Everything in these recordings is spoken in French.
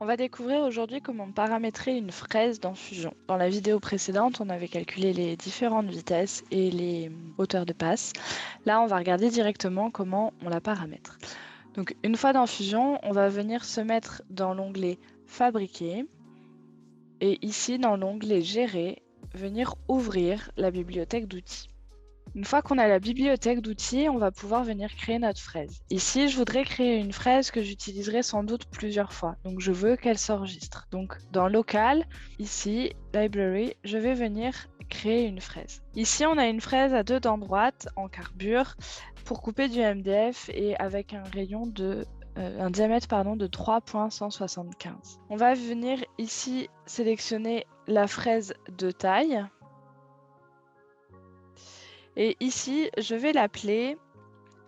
On va découvrir aujourd'hui comment paramétrer une fraise dans Fusion. Dans la vidéo précédente, on avait calculé les différentes vitesses et les hauteurs de passe. Là, on va regarder directement comment on la paramètre. Donc, une fois dans Fusion, on va venir se mettre dans l'onglet Fabriquer et ici, dans l'onglet Gérer, venir ouvrir la bibliothèque d'outils. Une fois qu'on a la bibliothèque d'outils, on va pouvoir venir créer notre fraise. Ici, je voudrais créer une fraise que j'utiliserai sans doute plusieurs fois. Donc, je veux qu'elle s'enregistre. Donc, dans Local, ici, Library, je vais venir créer une fraise. Ici, on a une fraise à deux dents droites en carbure pour couper du MDF et avec un diamètre de 3,175. On va venir ici sélectionner la fraise de taille. Et ici, je vais l'appeler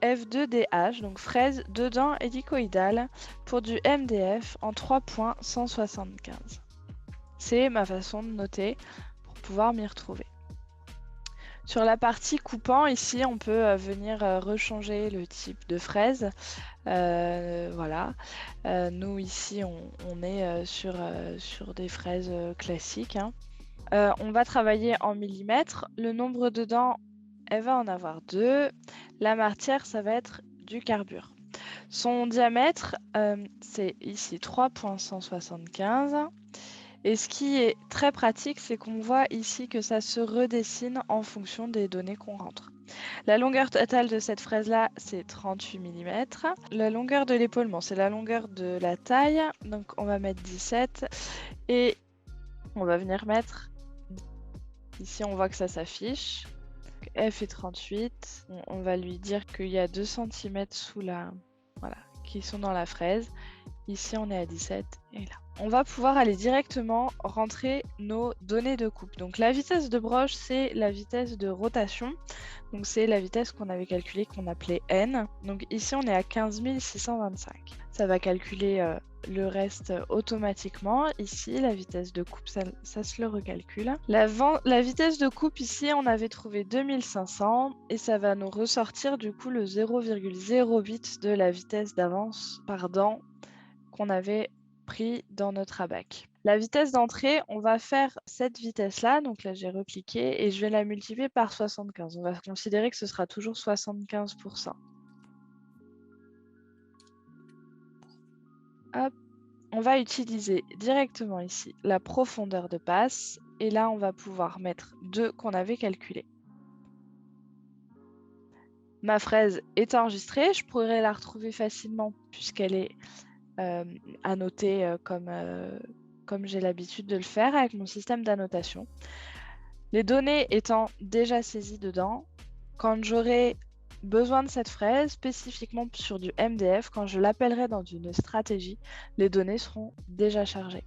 F2DH, donc fraise deux dents hélicoïdale pour du MDF en 3,175. C'est ma façon de noter pour pouvoir m'y retrouver. Sur la partie coupant, ici, on peut venir rechanger le type de fraise. Voilà. Nous, ici, on est sur des fraises classiques. Hein. On va travailler en millimètres. Le nombre de dents, elle va en avoir deux. La matière, ça va être du carbure. Son diamètre, c'est ici 3,175. Et ce qui est très pratique, c'est qu'on voit ici que ça se redessine en fonction des données qu'on rentre. La longueur totale de cette fraise-là, c'est 38 mm. La longueur de l'épaulement, c'est la longueur de la taille. Donc, on va mettre 17. Et on va venir mettre... Ici, on voit que ça s'affiche. F est 38. On va lui dire qu'il y a 2 cm sous la... Voilà, qui sont dans la fraise. Ici, on est à 17 et là. On va pouvoir aller directement rentrer nos données de coupe. Donc, la vitesse de broche, c'est la vitesse de rotation. Donc, c'est la vitesse qu'on avait calculée, qu'on appelait N. Donc, ici, on est à 15 625. Ça va calculer le reste automatiquement. Ici, la vitesse de coupe, ça se le recalcule. La vitesse de coupe, ici, on avait trouvé 2500 et ça va nous ressortir du coup le 0,08 de la vitesse d'avance par dent qu'on avait pris dans notre abac. La vitesse d'entrée, on va faire cette vitesse-là, donc là j'ai recliqué et je vais la multiplier par 75. On va considérer que ce sera toujours 75%. Hop. On va utiliser directement ici la profondeur de passe et là on va pouvoir mettre 2 qu'on avait calculé. Ma fraise est enregistrée, je pourrais la retrouver facilement puisqu'elle est annotée comme j'ai l'habitude de le faire avec mon système d'annotation. Les données étant déjà saisies dedans, quand j'aurai besoin de cette fraise, spécifiquement sur du MDF, quand je l'appellerai dans une stratégie, les données seront déjà chargées.